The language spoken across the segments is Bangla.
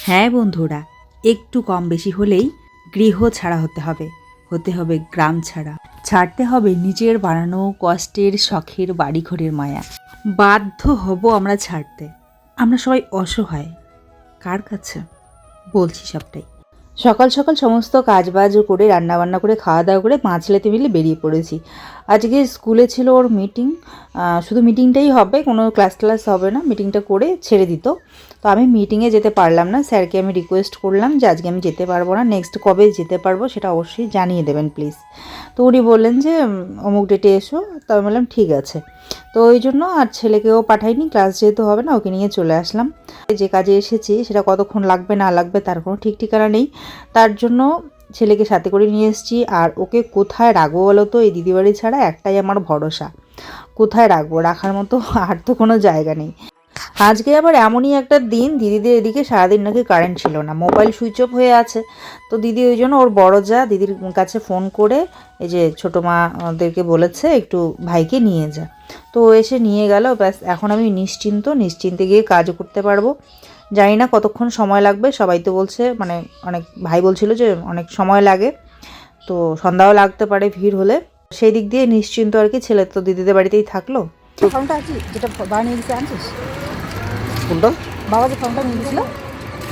হ্যাঁ বন্ধুরা, একটু কম বেশি হলেই গৃহ ছাড়া হতে হবে গ্রাম ছাড়া, ছাড়তে হবে নিজের বানানো কষ্টের শখের বাড়িঘরের মায়া। বাধ্য হব আমরা ছাড়তে। আমরা সবাই অসহায়। কার কাছে? বলছি সবটাই। সকাল সকাল সমস্ত কাজবাজ করে রান্নাবান্না করে খাওয়া দাওয়া করে মা ছেলেতে মিলে বেরিয়ে পড়েছি। আজকে স্কুলে ছিল ওর মিটিং, শুধু মিটিংটাই হবে, কোনো ক্লাস হবে না। মিটিংটা করে ছেড়ে দিত। তো আমি মিটিংয়ে যেতে পারলাম না। স্যারকে আমি রিকোয়েস্ট করলাম যে আজকে আমি যেতে পারবো না, নেক্সট কবে যেতে পারবো সেটা অবশ্যই জানিয়ে দেবেন প্লিজ। তো উনি বললেন যে অমুক ডেটে এসো। তো আমি বললাম ঠিক আছে। তো ওই জন্য আর ছেলেকেও পাঠাইনি, ক্লাস যেহেতু হবে না ওকে নিয়ে চলে আসলাম। যে কাজে এসেছি সেটা কতক্ষণ লাগবে না লাগবে তার কোনো ঠিক ঠিকানা নেই, তার জন্য ছেলেকে সাথে করে নিয়ে এসেছি। আর ওকে কোথায় রাখবো বলো তো? এই দিদিবাড়ি ছাড়া একটাই আমার ভরসা, কোথায় রাখবো? রাখার মতো আর তো কোনো জায়গা নেই। আজকে আবার এমনই একটা দিন, দিদিদের এদিকে সারাদিন নাকি কারেন্ট ছিল না, মোবাইল সুইচ অফ হয়ে আছে। তো দিদি ওই জন্য ওর বড় যা দিদির কাছে ফোন করে এই যে ছোটো মাদেরকে বলেছে একটু ভাইকে নিয়ে যা। তো ও এসে নিয়ে গেল, ব্যাস এখন আমি নিশ্চিন্তে গিয়ে কাজ করতে পারবো। জানি না কতক্ষণ সময় লাগবে, সবাই তো বলছে, মানে অনেক ভাই বলছিল যে অনেক সময় লাগে, তো সন্ধ্যাও লাগতে পারে ভিড় হলে। সেই দিক দিয়ে নিশ্চিন্ত আর কি। ছেলে তো দিদিদের বাড়িতেই থাকলো। ফর্মটা আছে যেটা বাবা নিয়ে গেছে, আনছিস? কোনটা? বাবা যে ফর্মটা নিয়ে গেছিল।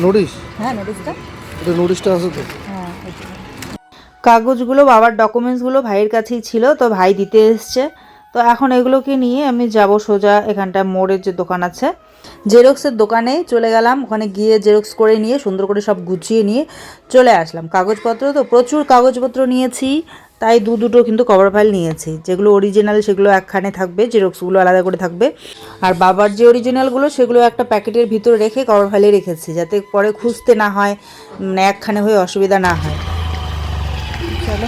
নোটিশ? হ্যাঁ, নোটিশটা। এটা নোটিশটা আছে তো? হ্যাঁ, কাগজগুলো বাবার ডকুমেন্টসগুলো ভাইয়ের কাছেই ছিল, তো ভাই দিতে এসছে। তো এখন এগুলোকে নিয়ে আমি যাব সোজা এখানটা মোড়ের যে দোকান আছে জেরক্সের দোকানে চলে গেলাম। ওখানে গিয়ে জেরক্স করে নিয়ে সুন্দর করে সব গুছিয়ে নিয়ে চলে আসলাম। কাগজপত্র তো প্রচুর কাগজপত্র নিয়েছি, তাই দুটো কিন্তু কভার ফাইল নিয়েছি। যেগুলো অরিজিনাল সেগুলো একখানে থাকবে, জেরক্সগুলো আলাদা করে থাকবে। আর বাবার যে অরিজিনালগুলো সেগুলো একটা প্যাকেটের ভিতরে রেখে কভার ফাইলে রেখেছি, যাতে পরে খুঁজতে না হয়, মানে একখানে হয়ে অসুবিধা না হয়। চলো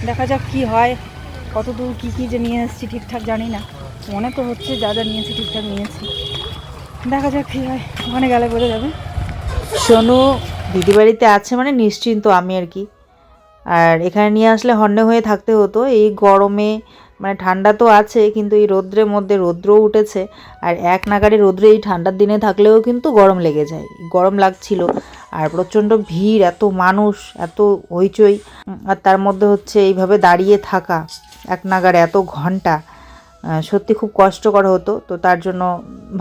দেখা যাক কি হয়, কত দূর কী কী যে নিয়ে এসেছি ঠিকঠাক জানি না। মনে তো হচ্ছে যা যা নিয়েছি ঠিকঠাক নিয়েছি, দেখা যাক কী হয়, ওখানে গেলে বোঝা যাবে। সোনু দিদিবাড়িতে আছে মানে নিশ্চিন্ত আমি আর কি। আর এখানে নিয়ে আসলে হন্যে হয়ে থাকতে হতো এই গরমে। মানে ঠান্ডা তো আছে কিন্তু এই রৌদ্রের মধ্যে, রৌদ্রও উঠেছে, আর এক নাগাড়ে রৌদ্রে এই ঠান্ডার দিনে থাকলেও কিন্তু গরম লেগে যায়, গরম লাগছিল। আর প্রচণ্ড ভিড়, এত মানুষ, এত হইচই, আর তার মধ্যে হচ্ছে এইভাবে দাঁড়িয়ে থাকা এক নাগাড়ে এত ঘন্টা, সত্যি খুব কষ্টকর হতো। তো তার জন্য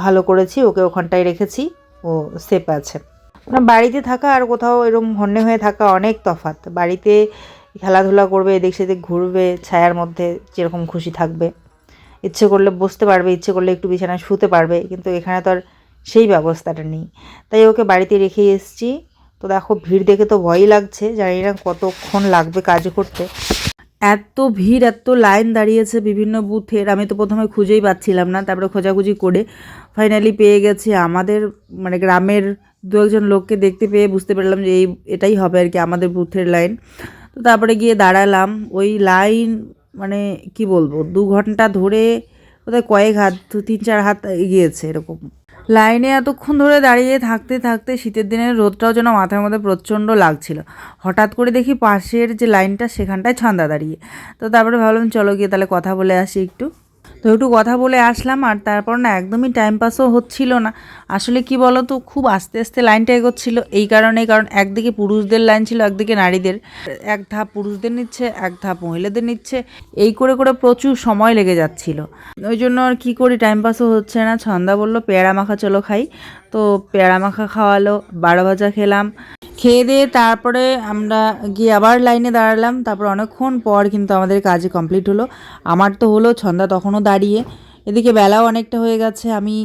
ভালো করেছি ওকে ওখানটায় রেখেছি, ও সেফ আছে। বাড়িতে থাকা আর কোথাও এরকম হন্যে হয়ে থাকা অনেক তফাৎ। বাড়িতে খেলাধুলা করবে, এদিক সেদিক ঘুরবে, ছায়ার মধ্যে যেরকম খুশি থাকবে, ইচ্ছে করলে বসতে পারবে, ইচ্ছে করলে একটু বিছানায় শুতে পারবে, কিন্তু এখানে তো আর সেই ব্যবস্থাটা নেই। তাই ওকে বাড়িতে রেখেই এসেছি। তো দেখো ভিড় দেখে তো ভয়ই লাগছে, জানি না কতক্ষণ লাগবে কাজ করতে। এত ভিড়, এত লাইন দাঁড়িয়েছে বিভিন্ন বুথের, আমি তো প্রথমে খুঁজেই পাচ্ছিলাম না, তারপরে খোঁজাখুঁজি করে ফাইনালি পেয়ে গেছি। আমাদের মানে গ্রামের দু একজন লোককে দেখতে পেয়ে বুঝতে পারলাম যে এটাই হবে আর কি আমাদের বুথের লাইন। তো তারপরে গিয়ে দাঁড়ালাম। ওই লাইন মানে কি বলবো, 2 ঘন্টা ধরে, কোথায় কয়েক হাত, 3-4 হাত এগিয়েছে এরকম। লাইনে এতক্ষণ ধরে দাঁড়িয়ে থাকতে থাকতে শীতের দিনের রোদটাও যেন মাথার মধ্যে প্রচণ্ড লাগছিল। হঠাৎ করে দেখি পাশের যে লাইনটা সেখানটায় ছন্দা দাঁড়িয়ে। তো তারপরে ভাবলাম চলো গিয়ে তাহলে কথা বলে আসি একটু। তো একটু কথা বলে আসলাম, আর তারপর না একদমই টাইম পাসও হচ্ছিল না। আসলে কি বলো তো, খুব আস্তে আস্তে লাইনটা এগোচ্ছিল, এই কারণেই, কারণ একদিকে পুরুষদের লাইন ছিল, একদিকে নারীদের। এক ধাপ পুরুষদের নিচ্ছে, এক ধাপ মহিলাদের নিচ্ছে, এই করে করে প্রচুর সময় লেগে যাচ্ছিল। ওই জন্য আর কী করি, টাইম পাসও হচ্ছে না। ছন্দা বললো পেয়ারা মাখা চলো খাই, তো পেয়ারা মাখা খাওয়ালো, 12 ভাজা খেলাম। খেয়ে দিয়ে তারপরে আমরা গিয়ে আবার লাইনে দাঁড়ালাম। তারপর অনেকক্ষণ পর কিন্তু আমাদের কাজ কমপ্লিট হলো। আমার তো হলো, ছন্দা তখনও দাঁড়িয়ে। এদিকে বেলাও অনেকটা হয়ে গেছে, আমি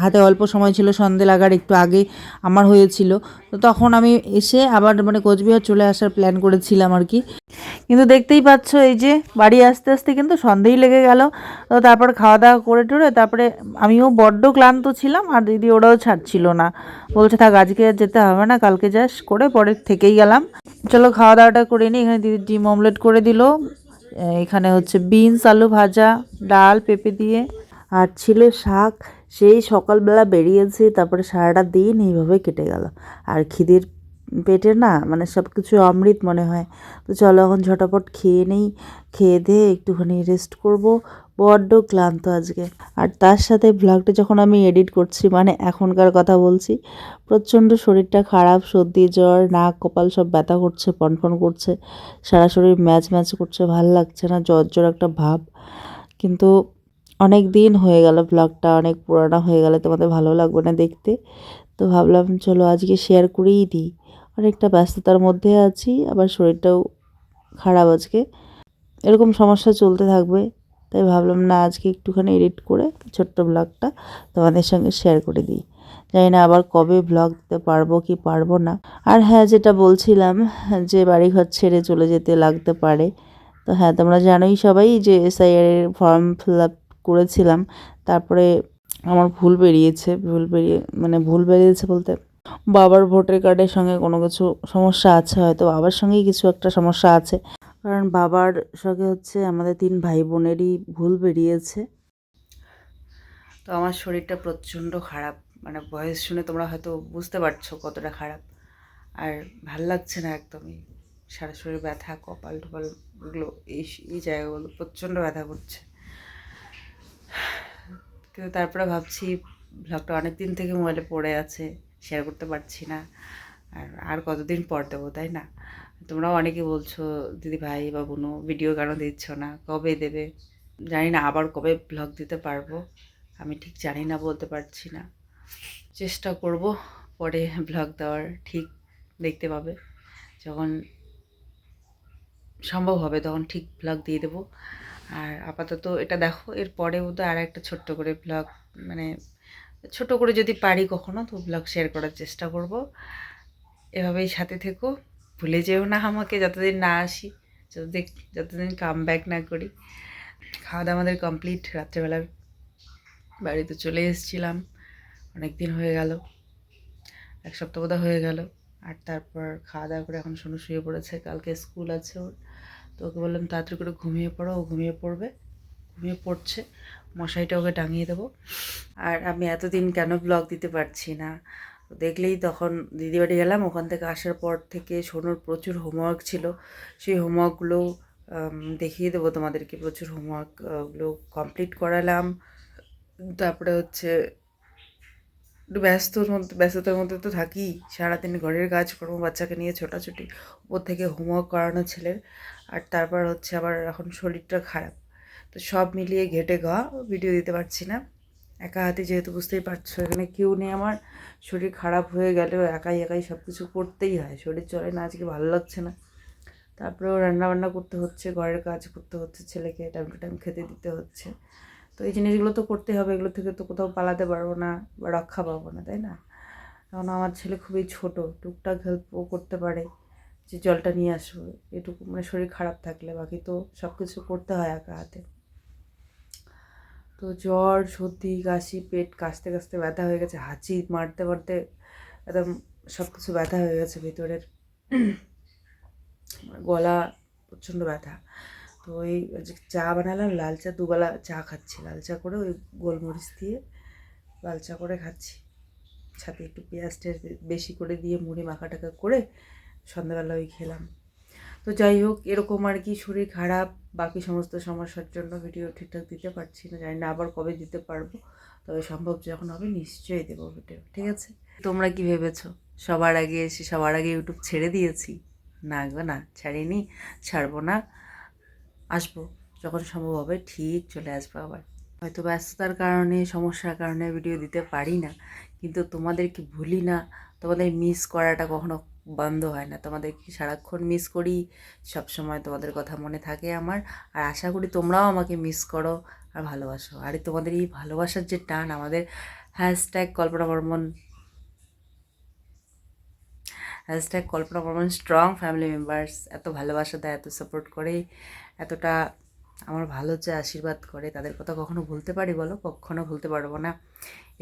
হাতে অল্প সময় ছিল, সন্ধে লাগার একটু আগে আমার হয়েছিল। তো তখন আমি এসে আবার মানে কোচবিহার চলে আসার প্ল্যান করেছিলাম আর কি। কিন্তু দেখতেই পাচ্ছ এই যে বাড়ি আসতে আসতে কিন্তু সন্ধেই লেগে গেল। তো তারপর খাওয়া দাওয়া করে টরে তারপরে আমিও বড্ড ক্লান্ত ছিলাম, আর দিদি ওরাও ছাড়ছিল না, বলছে থাক আজকে আর যেতে হবে না, কালকে যাস, করে পরে থেকেই গেলাম। চলো খাওয়া দাওয়াটা করে নিই। এখানে দিদি ডিম অমলেট করে দিল, এখানে হচ্ছে বিনস আলু ভাজা, ডাল পেঁপে দিয়ে, আর ছিল শাক। সেই সকালবেলা বেরিয়েছি, তারপরে সারাটা দিন এইভাবে কেটে গেল। আর খিদের পেটে না মানে সব কিছু অমৃত মনে হয়। তো চলো এখন ঝটাপট খেয়ে নেই, খেয়ে দিয়ে একটুখানি রেস্ট করব, বড্ড ক্লান্ত আজকে। আর তার সাথে ব্লগটা যখন আমি এডিট করছি মানে এখনকার কথা বলছি, প্রচণ্ড শরীরটা খারাপ, সর্দি জ্বর, নাক কপাল সব ব্যথা করছে, ফনফন করছে, সারা শরীর ম্যাচ ম্যাচ করছে, ভাল লাগছে না, জ্বর জ্বর একটা ভাব। কিন্তু অনেক দিন হয়ে গেল, ব্লগটা অনেক পুরানো হয়ে গেলে তোমাদের ভালো লাগবে না দেখতে। তো ভাবলাম চলো আজকে শেয়ার করেই দিই। অনেকটা ব্যস্ততার মধ্যে আছি, আবার শরীরটাও খারাপ আজকে, এরকম সমস্যা চলতে থাকবে। তাই ভাবলাম না আজকে একটুখানি এডিট করে ছোট্ট ব্লগটা তোমাদের সঙ্গে শেয়ার করে দিই। জানি না আবার কবে ব্লগ দিতে পারবো কি পারবো না। আর হ্যাঁ, যেটা বলছিলাম যে বাড়িঘর ছেড়ে চলে যেতে লাগতে পারে, তো হ্যাঁ তোমরা জানোই সবাই যে এসআইআর এর ফর্ম ফিল আপ করেছিলাম, তারপরে আমার ভুল বেরিয়েছে বলতে বাবার ভোটার কার্ডের সঙ্গে কোনো কিছু সমস্যা আছে, হয়তো বাবার সঙ্গেই কিছু একটা সমস্যা আছে, কারণ বাবার সঙ্গে হচ্ছে আমাদের 3 ভাই বোনেরই ভুল বেরিয়েছে। তো আমার শরীরটা প্রচণ্ড খারাপ, মানে ভয়েস শুনে তোমরা হয়তো বুঝতে পারছো কতটা খারাপ। আর ভাল লাগছে না একদমই, সারা শরীর ব্যথা, কপাল টপাল এগুলো, এই জায়গাগুলো প্রচণ্ড ব্যথা করছে। কিন্তু তারপরে ভাবছি ব্লগটা অনেক দিন থেকে মোবাইলে পড়ে আছে, শেয়ার করতে পারছি না, আর কতদিন পর দেবো, তাই না? তোমরাও অনেকে বলছো দিদি ভাই বা বোনো ভিডিও কেন দিচ্ছ না, কবে দেবে? জানি না আবার কবে ব্লগ দিতে পারবো, আমি ঠিক জানি না, বলতে পারছি না। চেষ্টা করব পরে ব্লগ দেওয়ার, ঠিক দেখতে পাবে যখন সম্ভব হবে তখন ঠিক ব্লগ দিয়ে দেবো। আর আপাতত এটা দেখো, এর পরেও তো আর একটা ছোট্ট করে ব্লগ, মানে ছোট করে যদি পারি কখনো তো ব্লগ শেয়ার করার চেষ্টা করব। এভাবেই সাথে থেকো, ভুলে যেও না আমাকে যতদিন না আসি, যতদিন যতদিন কাম ব্যাক না করি। খাওয়া দাওয়া আমাদের কমপ্লিট, রাত্রেবেলা বাড়িতে চলে এসেছিলাম, অনেক দিন হয়ে গেল, 1 সপ্তাহ বোধহয় হয়ে গেল। আর তারপর খাওয়া দাওয়া করে এখন সোনু শুয়ে পড়েছে, কালকে স্কুল আছে ওর। তো ওকে বললাম তাড়াতাড়ি করে ঘুমিয়ে পড়ো, ও ঘুমিয়ে পড়বে, ঘুমিয়ে পড়ছে, মশারিটা ওকে টাঙিয়ে দেবো। আর আমি এতদিন কেন ব্লগ দিতে পারছি না, দেখলেই তখন দিদি বাড়ি গেলাম, ওখান থেকে আসার পর থেকে সোনুর প্রচুর হোমওয়ার্ক ছিল, সেই হোমওয়ার্কগুলো দেখিয়ে দেবো তোমাদেরকে, প্রচুর হোমওয়ার্কগুলো কমপ্লিট করালাম। তারপরে হচ্ছে একটু ব্যস্ততার মধ্যে তো থাকি, সারাদিন ঘরের কাজকর্ম, বাচ্চাকে নিয়ে ছোটাছুটি, উপর থেকে হোমওয়ার্ক করানো ছেলের, আর তারপর হচ্ছে আবার এখন শরীরটা খারাপ, তো সব মিলিয়ে ঘেটে ভিডিও দিতে পারছি না। একা হাতে যেহেতু বুঝতেই পারছো, এখানে কেউ নেই আমার, শরীর খারাপ হয়ে গেলেও একাই একাই সব কিছু করতেই হয়, শরীর চলে না, আজকে ভালো লাগছে না। তারপরেও রান্নাবান্না করতে হচ্ছে, ঘরের কাজ করতে হচ্ছে, ছেলেকে টাইম টু টাইম খেতে দিতে হচ্ছে। তো এই জিনিসগুলো তো করতে হবে, এগুলো থেকে তো কোথাও পালাতে পারবো না বা রক্ষা পাবো না, তাই না? কারণ আমার ছেলে খুবই ছোট, টুকটাক হেল্পও করতে পারে, যে জলটা নিয়ে আসবো এটুকু, মানে শরীর খারাপ থাকলে, বাকি তো সব কিছু করতে হয় একা হাতে। তো জ্বর, সর্দি, কাশি, পেট কাশতে কাশতে ব্যথা হয়ে গেছে, হাঁচি মারতে মারতে একদম সব কিছু ব্যথা হয়ে গেছে ভিতরের, গলা প্রচণ্ড ব্যথা। তো ওই যে চা বানালাম, লাল চা, দুবেলা চা খাচ্ছি, লাল চা করে ওই গোলমরিচ দিয়ে লাল চা করে খাচ্ছি, সাথে একটু পেঁয়াজ টেয়াজ বেশি করে দিয়ে মুড়ি মাখা টাকা করে সন্ধ্যাবেলা ওই খেলাম। তো যাই হোক, এরকম আর কি, শরীর খারাপ, বাকি সমস্ত সমস্যার জন্য ভিডিও ঠিকঠাক দিতে পারছি না, জানি না আবার কবে দিতে পারবো, তবে সম্ভব যখন হবে নিশ্চয়ই দেবো ভিডিও, ঠিক আছে? তোমরা কি ভেবেছো সবার আগে এসে সবার আগে ইউটিউব ছেড়ে দিয়েছি? না গো না, ছাড়িনি, ছাড়বো না, আসবো যখন সম্ভব হবে ঠিক চলে আসবো আবার। হয়তো ব্যস্ততার কারণে, সমস্যার কারণে ভিডিও দিতে পারি না, কিন্তু তোমাদেরকে ভুলি না, তোমাদের মিস করাটা কখনো বন্ধ হয় না, তোমাদেরকে সারাক্ষণ মিস করি, সব সময় তোমাদের কথা মনে থাকে আমার। আর আশা করি তোমরাও আমাকে মিস করো আর ভালোবাসো। আর তোমাদের এই ভালোবাসার যে টান, আমাদের #কল্পনা বর্মন, #কল্পনা বর্মন স্ট্রং ফ্যামিলি মেম্বার্স এত ভালোবাসা দেয়, এত সাপোর্ট করে, এতটা আমার ভালো যে আশীর্বাদ করে, তাদের কথা কখনো ভুলতে পারি বলো? কখনো ভুলতে পারবো না।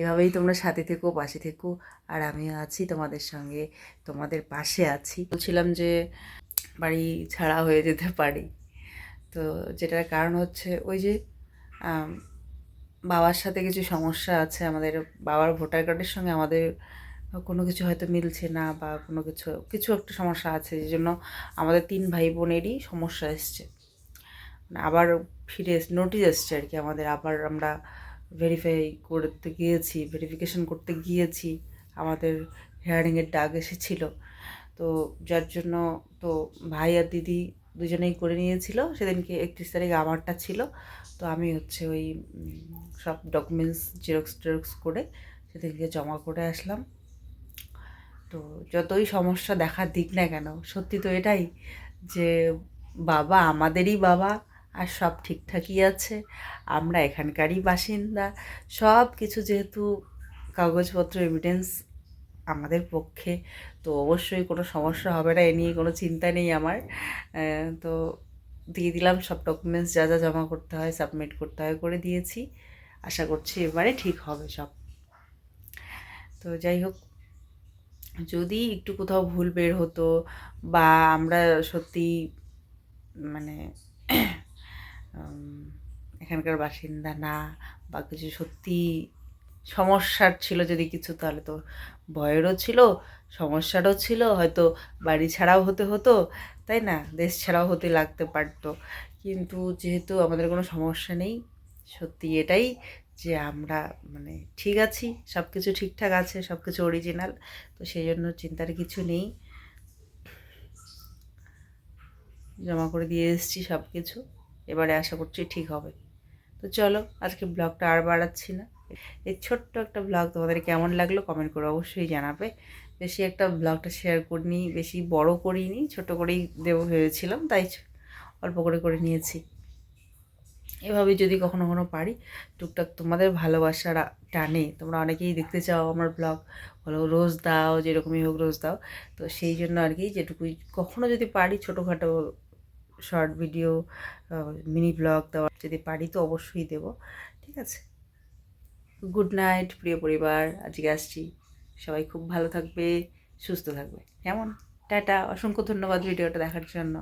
এভাবেই তোমরা সাথে থেকো, পাশে থেকো, আর আমিও আছি তোমাদের সঙ্গে, তোমাদের পাশে আছি। বলছিলাম যে বাড়ি ছাড়া হয়ে যেতে পারি, তো যেটার কারণ হচ্ছে ওই যে বাবার সাথে কিছু সমস্যা আছে, আমাদের বাবার ভোটার কার্ডের সঙ্গে আমাদের কোনো কিছু হয়তো মিলছে না বা কোনো কিছু কিছু একটা সমস্যা আছে, যে জন্য আমাদের 3 ভাই বোনেরই সমস্যা এসছে। আবার ফিরে নোটিশ এসছে আর কি আমাদের, আবার আমরা ভেরিফিকেশন করতে গিয়েছি, আমাদের হিয়ারিংয়ের ডাক এসেছিলো। তো যার জন্য তো ভাই আর দিদি দুজনেই করে নিয়েছিল। সেদিনকে 31 তারিখ আমারটা ছিল, তো আমি হচ্ছে ওই সব ডকুমেন্টস জেরক্স করে সেদিনকে জমা করে আসলাম। তো যতই সমস্যা দেখা দিক না কেন, সত্যি তো এটাই যে বাবা আমাদেরই বাবা, আর সব ঠিকঠাকই আছে, আমরা এখানকারই বাসিন্দা, সব কিছু যেহেতু কাগজপত্র এভিডেন্স আমাদের পক্ষে, তো অবশ্যই কোনো সমস্যা হবে না, এ নিয়ে কোনো চিন্তা নেই আমার। তো দিয়ে দিলাম সব ডকুমেন্টস, যা যা জমা করতে হয় সাবমিট করতে হয় করে দিয়েছি। আশা করছি এবারে ঠিক হবে সব। তো যাই হোক, যদি একটু কোথাও ভুল বের হতো বা আমরা সত্যি মানে এখানকার বাসিন্দা না, বা কিছু সত্যি সমস্যার ছিল যদি কিছু, তাহলে তো ভয়েরও ছিল, সমস্যারও ছিল, হয়তো বাড়ি ছাড়াও হতে হতো, তাই না, দেশ ছাড়াও হতে লাগতে পারতো। কিন্তু যেহেতু আমাদের কোনো সমস্যা নেই, সত্যি এটাই যে আমরা মানে ঠিক আছি, সব কিছু ঠিকঠাক আছে, সব কিছু অরিজিনাল, তো সেই জন্য চিন্তার কিছু নেই। জমা করে দিয়ে এসেছি সব কিছু, এবারে আশা করছি ঠিক হবে। তো চলো, আজকে ব্লগটা আর বাড়াচ্ছি না। এই ছোট্ট একটা ব্লগ তোমাদের কেমন লাগলো কমেন্ট করে অবশ্যই জানাবে। বেশি একটা ব্লগটা শেয়ার করিনি, বেশি বড় করিনি, ছোট করেই দেবো ভেবেছিলাম, তাই অল্প করে করে নিয়েছি। এভাবেই যদি কখনো কখনো পারি, টুকটাক তোমাদের ভালোবাসার টানে, তোমরা অনেকেই দেখতে চাও আমার ব্লগ, বলো রোজ দাও, যেরকমই হোক রোজ দাও। তো সেই জন্য আর কি, যেটুকুই কখনো যদি পারি ছোটোখাটো শর্ট ভিডিও, মিনি ব্লগ দেওয়া যদি পারি তো অবশ্যই দেব। ঠিক আছে, গুড নাইট প্রিয় পরিবার, আজকে আসছি। সবাই খুব ভালো থাকবে, সুস্থ থাকবে, কেমন? টাটা, অসংখ্য ধন্যবাদ ভিডিওটা দেখার জন্য।